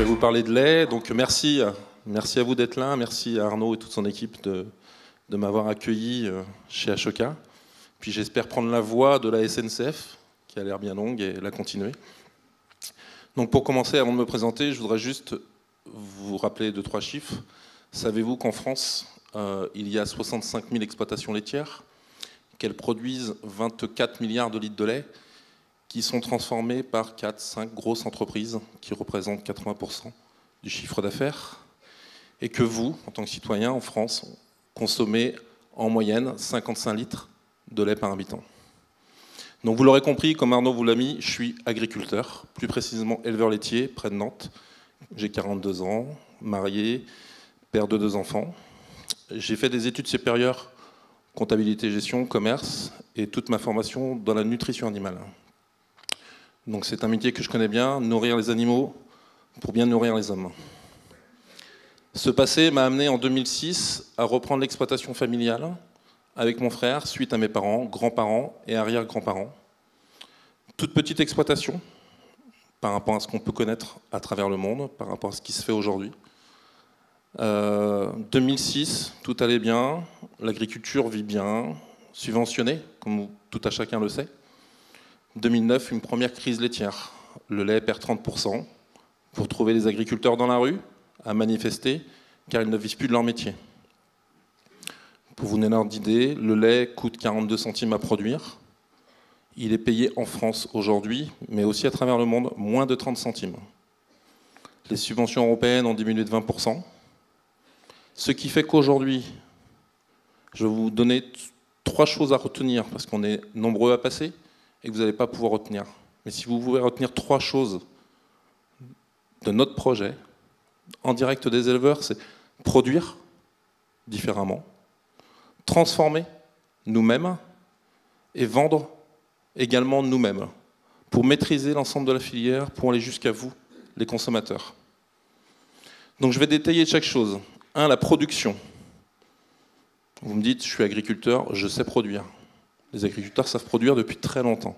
vais vous parler de lait. Donc merci à vous d'être là. Merci à Arnaud et toute son équipe de m'avoir accueilli chez Ashoka. Puis j'espère prendre la voie de la SNCF, qui a l'air bien longue, et la continuer. Donc pour commencer, avant de me présenter, je voudrais juste vous rappeler 2-3 chiffres. Savez-vous qu'en France, il y a 65 000 exploitations laitières, qu'elles produisent 24 milliards de litres de lait, qui sont transformés par 4-5 grosses entreprises qui représentent 80% du chiffre d'affaires, et que vous, en tant que citoyen en France, consommez en moyenne 55 litres de lait par habitant. Donc vous l'aurez compris, comme Arnaud vous l'a mis, je suis agriculteur, plus précisément éleveur laitier, près de Nantes. J'ai 42 ans, marié, père de 2 enfants. J'ai fait des études supérieures, comptabilité, gestion, commerce, et toute ma formation dans la nutrition animale. Donc c'est un métier que je connais bien, nourrir les animaux pour bien nourrir les hommes. Ce passé m'a amené en 2006 à reprendre l'exploitation familiale avec mon frère, suite à mes parents, grands-parents et arrière-grands-parents. Toute petite exploitation par rapport à ce qu'on peut connaître à travers le monde, par rapport à ce qui se fait aujourd'hui. 2006, tout allait bien, l'agriculture vit bien, subventionnée, comme tout à chacun le sait. 2009, une première crise laitière. Le lait perd 30%. Vous retrouvez les agriculteurs dans la rue à manifester car ils ne vivent plus de leur métier. Pour vous donner un ordre d'idée, le lait coûte 42 centimes à produire. Il est payé en France aujourd'hui, mais aussi à travers le monde, moins de 30 centimes. Les subventions européennes ont diminué de 20%. Ce qui fait qu'aujourd'hui, je vais vous donner 3 choses à retenir, parce qu'on est nombreux à passer, et que vous n'allez pas pouvoir retenir. Mais si vous pouvez retenir 3 choses de notre projet, en direct des éleveurs, c'est produire différemment, transformer nous-mêmes et vendre également nous-mêmes, pour maîtriser l'ensemble de la filière, pour aller jusqu'à vous, les consommateurs. Donc je vais détailler chaque chose. 1, la production. Vous me dites, je suis agriculteur, je sais produire. Les agriculteurs savent produire depuis très longtemps.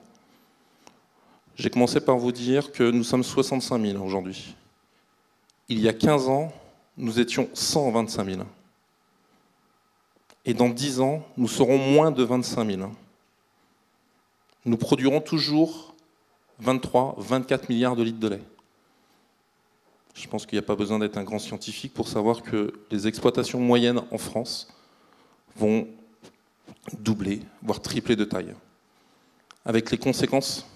J'ai commencé par vous dire que nous sommes 65 000 aujourd'hui. Il y a 15 ans, nous étions 125 000. Et dans 10 ans, nous serons moins de 25 000. Nous produirons toujours 23, 24 milliards de litres de lait. Je pense qu'il n'y a pas besoin d'être un grand scientifique pour savoir que les exploitations moyennes en France vont doubler, voire tripler de taille, avec les conséquences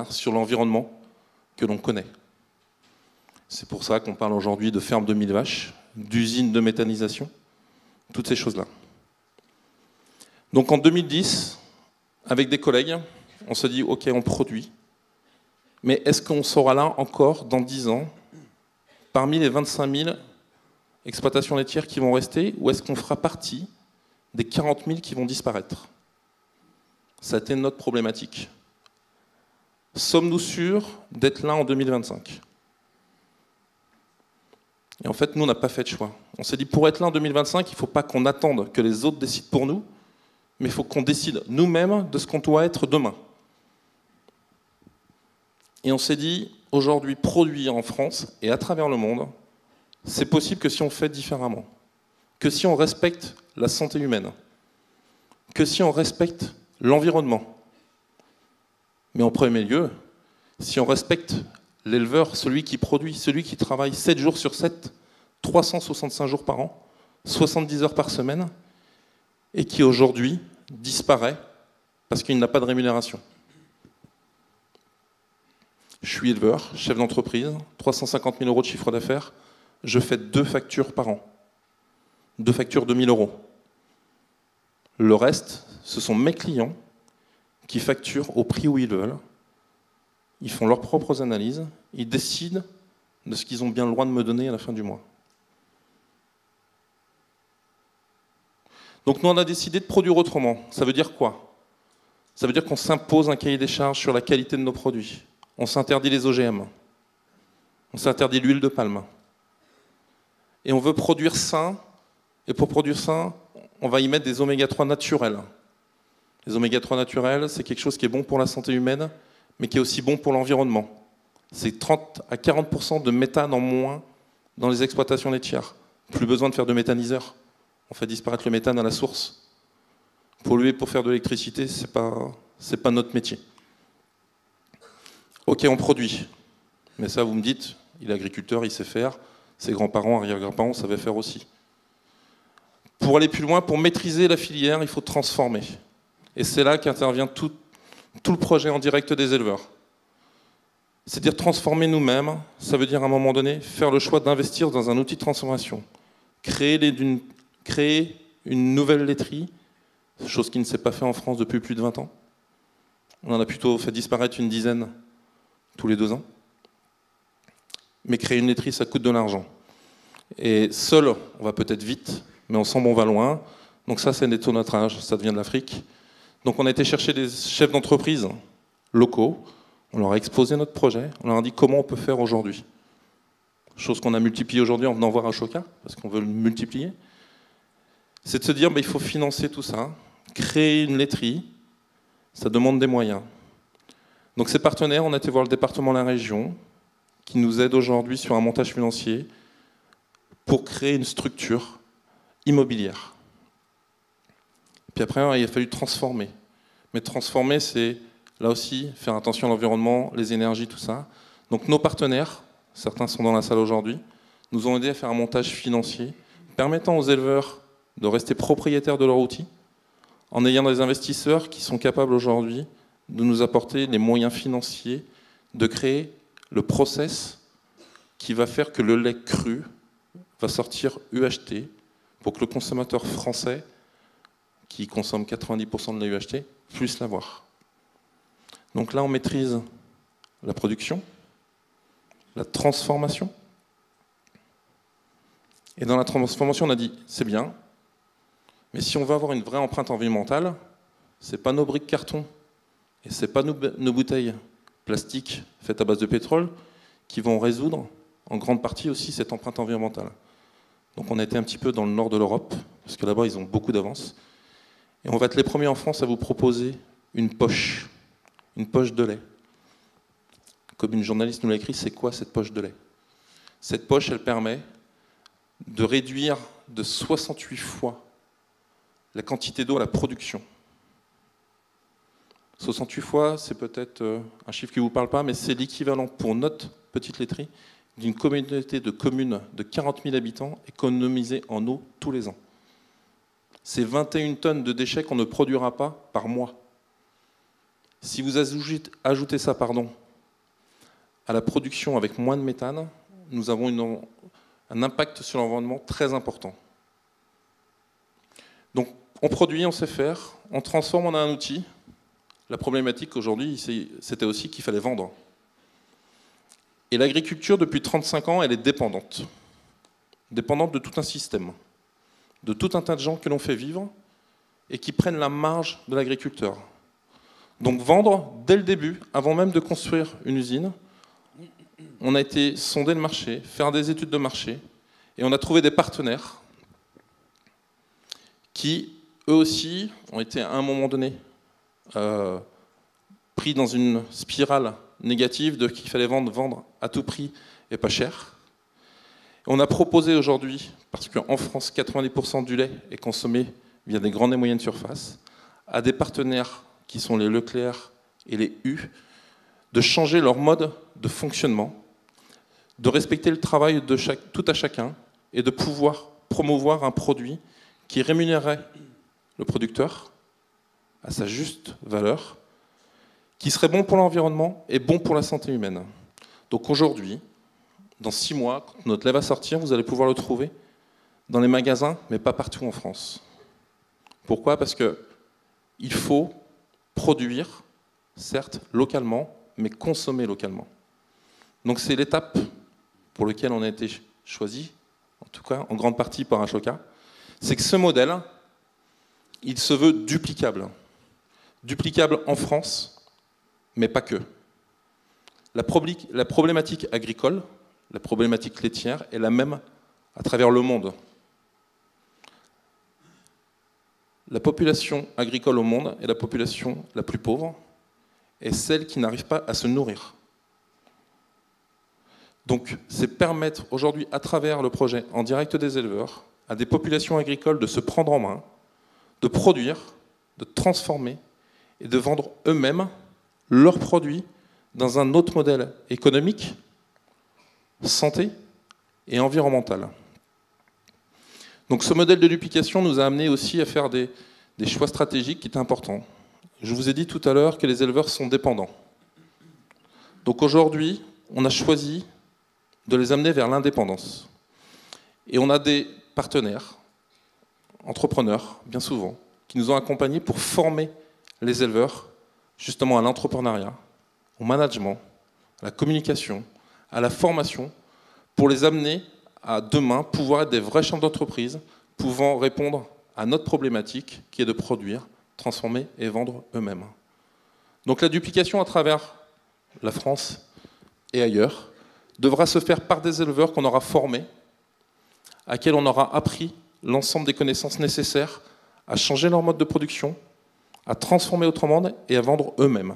sur l'environnement que l'on connaît. C'est pour ça qu'on parle aujourd'hui de ferme de 1000 vaches, d'usines de méthanisation, toutes ces choses-là. Donc en 2010, avec des collègues, on se dit, ok, on produit, mais est-ce qu'on sera là encore dans 10 ans, parmi les 25 000 exploitations laitières qui vont rester, ou est-ce qu'on fera partie des 40 000 qui vont disparaître? Ça a été notre problématique. Sommes-nous sûrs d'être là en 2025? Et en fait, nous, on n'a pas fait de choix. On s'est dit, pour être là en 2025, il ne faut pas qu'on attende que les autres décident pour nous, mais il faut qu'on décide nous-mêmes de ce qu'on doit être demain. Et on s'est dit, aujourd'hui, produire en France et à travers le monde, c'est possible que si on fait différemment, que si on respecte la santé humaine, que si on respecte l'environnement. Mais en premier lieu, si on respecte l'éleveur, celui qui produit, celui qui travaille 7 jours sur 7, 365 jours par an, 70 heures par semaine, et qui aujourd'hui disparaît parce qu'il n'a pas de rémunération. Je suis éleveur, chef d'entreprise, 350 000 € de chiffre d'affaires, je fais 2 factures par an. 2 factures de 1 000 €. Le reste, ce sont mes clients qui facturent au prix où ils veulent. Ils font leurs propres analyses, ils décident de ce qu'ils ont bien le droit de me donner à la fin du mois. Donc nous, on a décidé de produire autrement. Ça veut dire quoi? Ça veut dire qu'on s'impose un cahier des charges sur la qualité de nos produits. On s'interdit les OGM. On s'interdit l'huile de palme. Et on veut produire sain. Et pour produire sain, on va y mettre des oméga-3 naturels. Les oméga-3 naturels, c'est quelque chose qui est bon pour la santé humaine, mais qui est aussi bon pour l'environnement. C'est 30 à 40% de méthane en moins dans les exploitations laitières. Plus besoin de faire de méthaniseurs. On fait disparaître le méthane à la source. Polluer pour faire de l'électricité, c'est pas notre métier. Ok, on produit. Mais ça, vous me dites, il est agriculteur, il sait faire. Ses grands-parents, arrière-grands-parents savaient faire aussi. Pour aller plus loin, pour maîtriser la filière, il faut transformer. Et c'est là qu'intervient tout le projet en direct des éleveurs. C'est-à-dire transformer nous-mêmes, ça veut dire à un moment donné faire le choix d'investir dans un outil de transformation. Créer une nouvelle laiterie, chose qui ne s'est pas fait en France depuis plus de 20 ans. On en a plutôt fait disparaître une dizaine tous les 2 ans. Mais créer une laiterie, ça coûte de l'argent. Et seul, on va peut-être vite, mais ensemble, on va loin. Donc ça, c'est l'étonnatrage, ça devient de l'Afrique. Donc on a été chercher des chefs d'entreprise locaux, on leur a exposé notre projet, on leur a dit comment on peut faire aujourd'hui. Chose qu'on a multipliée aujourd'hui en venant voir Ashoka, parce qu'on veut le multiplier. C'est de se dire, il faut financer tout ça, créer une laiterie, ça demande des moyens. Donc ces partenaires, on a été voir le département de la région, qui nous aide aujourd'hui sur un montage financier pour créer une structure immobilière. Puis après, il a fallu transformer. Mais transformer, c'est là aussi faire attention à l'environnement, les énergies, tout ça. Donc nos partenaires, certains sont dans la salle aujourd'hui, nous ont aidé à faire un montage financier permettant aux éleveurs de rester propriétaires de leur outil, en ayant des investisseurs qui sont capables aujourd'hui de nous apporter les moyens financiers de créer le process qui va faire que le lait cru va sortir UHT pour que le consommateur français, qui consomme 90% de lait UHT, puisse l'avoir. Donc là, on maîtrise la production, la transformation. Et dans la transformation, on a dit, c'est bien, mais si on veut avoir une vraie empreinte environnementale, ce n'est pas nos briques carton et ce n'est pas nos bouteilles plastiques faites à base de pétrole qui vont résoudre en grande partie aussi cette empreinte environnementale. Donc on a été un petit peu dans le nord de l'Europe, parce que là-bas ils ont beaucoup d'avance. Et on va être les premiers en France à vous proposer une poche de lait. Comme une journaliste nous l'a écrit, c'est quoi cette poche de lait? Cette poche, elle permet de réduire de 68 fois la quantité d'eau à la production. 68 fois, c'est peut-être un chiffre qui ne vous parle pas, mais c'est l'équivalent pour notre petite laiterie d'une communauté de communes de 40 000 habitants économisée en eau tous les ans. C'est 21 tonnes de déchets qu'on ne produira pas par mois. Si vous ajoutez ça à la production avec moins de méthane, nous avons un impact sur l'environnement très important. Donc on produit, on sait faire, on transforme, on a un outil. La problématique aujourd'hui, c'était aussi qu'il fallait vendre. Et l'agriculture, depuis 35 ans, elle est dépendante. Dépendante de tout un système, de tout un tas de gens que l'on fait vivre et qui prennent la marge de l'agriculteur. Donc vendre, dès le début, avant même de construire une usine, on a été sonder le marché, faire des études de marché, et on a trouvé des partenaires qui, eux aussi, ont été à un moment donné pris dans une spirale négative de qu'il fallait vendre à tout prix et pas cher. On a proposé aujourd'hui, parce qu'en France, 90% du lait est consommé via des grandes et moyennes surfaces, à des partenaires qui sont les Leclerc et les U, de changer leur mode de fonctionnement, de respecter le travail de tout à chacun et de pouvoir promouvoir un produit qui rémunérerait le producteur à sa juste valeur, qui serait bon pour l'environnement et bon pour la santé humaine. Donc aujourd'hui, dans 6 mois, quand notre lait va sortir, vous allez pouvoir le trouver dans les magasins, mais pas partout en France. Pourquoi? Parce qu'il faut produire, certes, localement, mais consommer localement. Donc c'est l'étape pour laquelle on a été choisi, en tout cas en grande partie par Ashoka, c'est que ce modèle, il se veut duplicable. Duplicable en France, mais pas que. La problématique agricole, la problématique laitière est la même à travers le monde. La population agricole au monde est la population la plus pauvre et celle qui n'arrive pas à se nourrir. Donc, c'est permettre aujourd'hui, à travers le projet en direct des éleveurs, à des populations agricoles de se prendre en main, de produire, de transformer et de vendre eux-mêmes leurs produits dans un autre modèle économique, santé et environnemental. Donc ce modèle de duplication nous a amené aussi à faire des choix stratégiques qui étaient importants. Je vous ai dit tout à l'heure que les éleveurs sont dépendants. Donc aujourd'hui, on a choisi de les amener vers l'indépendance. Et on a des partenaires, entrepreneurs, bien souvent, qui nous ont accompagnés pour former les éleveurs justement à l'entrepreneuriat, au management, à la communication, à la formation, pour les amener à demain pouvoir être des vrais chefs d'entreprise, pouvant répondre à notre problématique qui est de produire, transformer et vendre eux-mêmes. Donc la duplication à travers la France et ailleurs devra se faire par des éleveurs qu'on aura formés, à qui on aura appris l'ensemble des connaissances nécessaires à changer leur mode de production, à transformer autrement et à vendre eux-mêmes.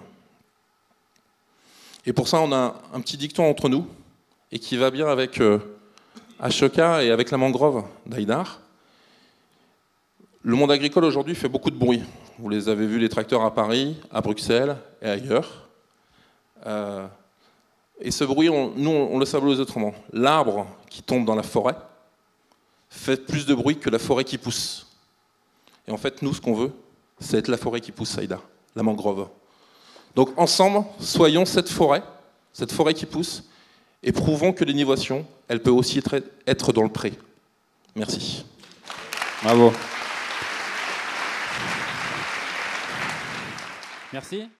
Et pour ça, on a un petit dicton entre nous, et qui va bien avec Ashoka et avec la mangrove d'Haïdar. Le monde agricole aujourd'hui fait beaucoup de bruit. Vous les avez vus, les tracteurs à Paris, à Bruxelles et ailleurs. Et ce bruit, nous, on le symbolise autrement. L'arbre qui tombe dans la forêt fait plus de bruit que la forêt qui pousse. Et en fait, nous, ce qu'on veut, c'est être la forêt qui pousse, Haïdar, la mangrove. Donc ensemble, soyons cette forêt qui pousse, et prouvons que l'innovation, elle peut aussi être dans le pré. Merci. Bravo. Merci.